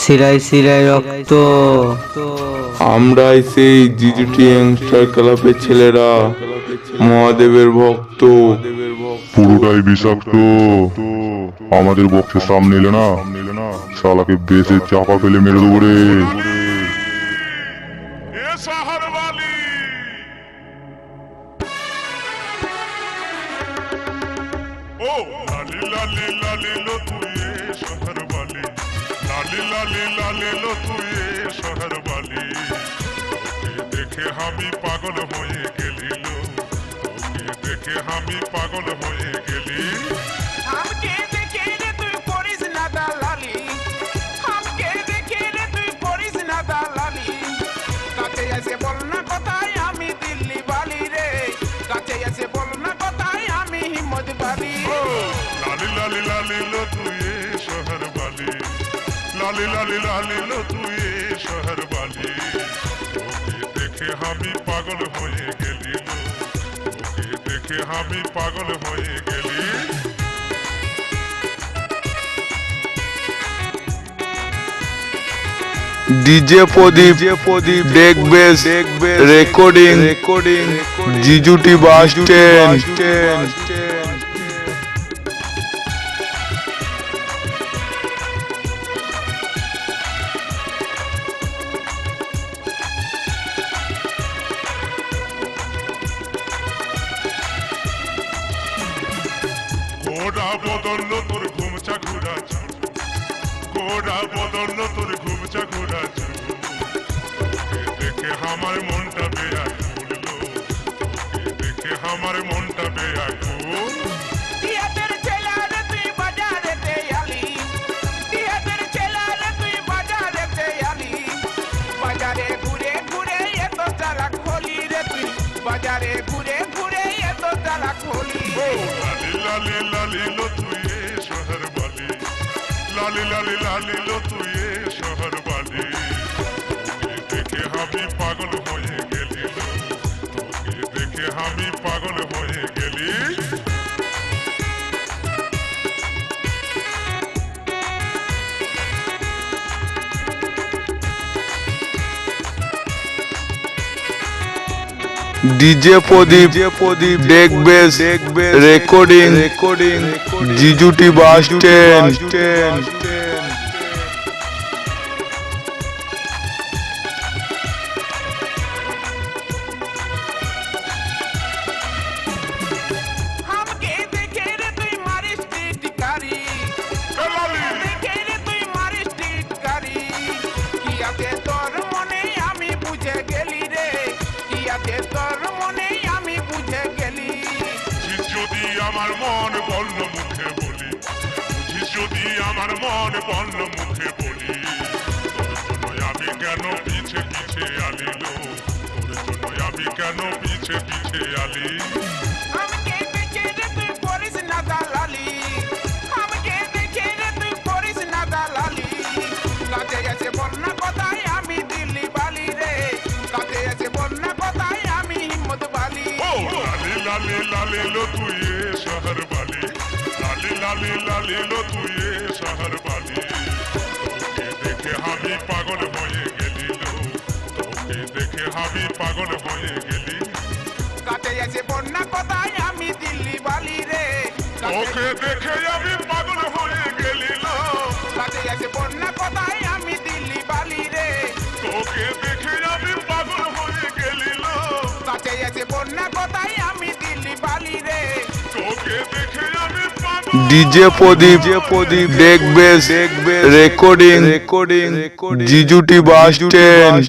শিরায় শিরায় রক্ত। আমরাই সেই জিজুটি ইয়াংস্টার ক্লাবের ছেলেরা, মহাদেবের ভক্ত। পুরোটাই বিষাক্ত। আমাদের বক্সের সামনে এলে না, শালাকে বেশে চাপা ফেলে মেরে দেবো রে। ओ लाली लाली लाली लो तू ये शहर वाली, लाली लाली लाली लो तू ये शहर वाली। তোকে দেখে আমি পাগল হয়ে গেলি লো, তোকে দেখে আমি পাগল হয়ে গেলি। हमके देखे रे তুই করিস না দালালি, हमके देखे রে তুই করিস না দালালি। কাছে এসে বল না কোথায় আমি দিল্লি বালি রে, কাছে এসে বল না কোথায় আমি হিম্মত বালি। लाली लाली लाली लो तू ये शहर वाली, लाली लाली लाली लो तू ये शहर वाली। তোকে দেখে আমি পাগল হয়ে গেলি লো, তোকে দেখে আমি পাগল হয়ে গেলি। DJ Pradeep, deck bass, recording, জিজুটি বাস স্ট্যান্ড। ঘোড়া বদল তোর ঘুমচা ঘোড়া, ঘোড়া বদল তোর ঘুমচা ঘোড়া। তোকে দেখে আমার মনটা বেয়াকুল লো, তোকে দেখে আমার মনটা বেয়াকুল। দিয়াদের ছেলারে তুই বাজারেতে আলি, দিয়াদের ছেলারে তুই বাজারেতে আলি। বাজারে ঘুরে ঘুরে এত চালাক হলি রে তুই, বাজারে ঘুরে ঘুরে এত চালাক হলি। লালি লালি লালি লো তুই এ শহর বালি, লালি লালি লালি লো তুই এ শহর বালি। তোকে দেখে আমি পাগল হয়ে গেলি লো, তোকে দেখে আমি পাগল হয়ে গেলি। DJ Pradeep, deck bass, recording, জিজুটি বাস স্ট্যান্ড। हमके देखे रे तुई मारिस टिटकारी, দেখে রে তুই মারিস টিটকারি। কিয়াতে তোর মনে আমি বুঝে গেলি রে, কিয়াতে তোর মনে আমি বুঝে গেলি। বুঝিস যদি আমার মন বলল মুখে বলি, বুঝিস যদি আমার মন বলল মুখে বলি। তোর জন্য আমি কেন পিছে পিছে আলিল, তোর জন্য আমি কেন পিছে পিছে আলি। हमके देखे रे তুই করিস না দালালি, हमके देखे রে তুই করিস না দালালি। কাছে এসে বল না কোথায় আমি দিল্লি বালি রে, কাছে এসে বল না কোথায় আমি হিম্মত বালি। লালি লালি লালি লো তুই এ শহর বালি, লালি লালি লালি লো তুই এ শহর বালি। তোকে দেখে আমি পাগল হয়ে গেলি লো, তোকে দেখে আমি পাগল হয়ে গেলি। কাছে এসে বল না কোথায় আমি দিল্লি বালি রে, তোকে দেখে আমি পাগল হয়ে গেলি লো, কাছে এসে বল না কোথায় আমি দিল্লি বালি রে, তোকে দেখে আমি পাগল হয়ে গেলি লো, কাছে এসে বল না কোথায় আমি দিল্লি বালি রে। তোকে দেখে আমি পাগল। DJ Pradeep, deck bass, recording, জিজুটি বাস স্ট্যান্ড।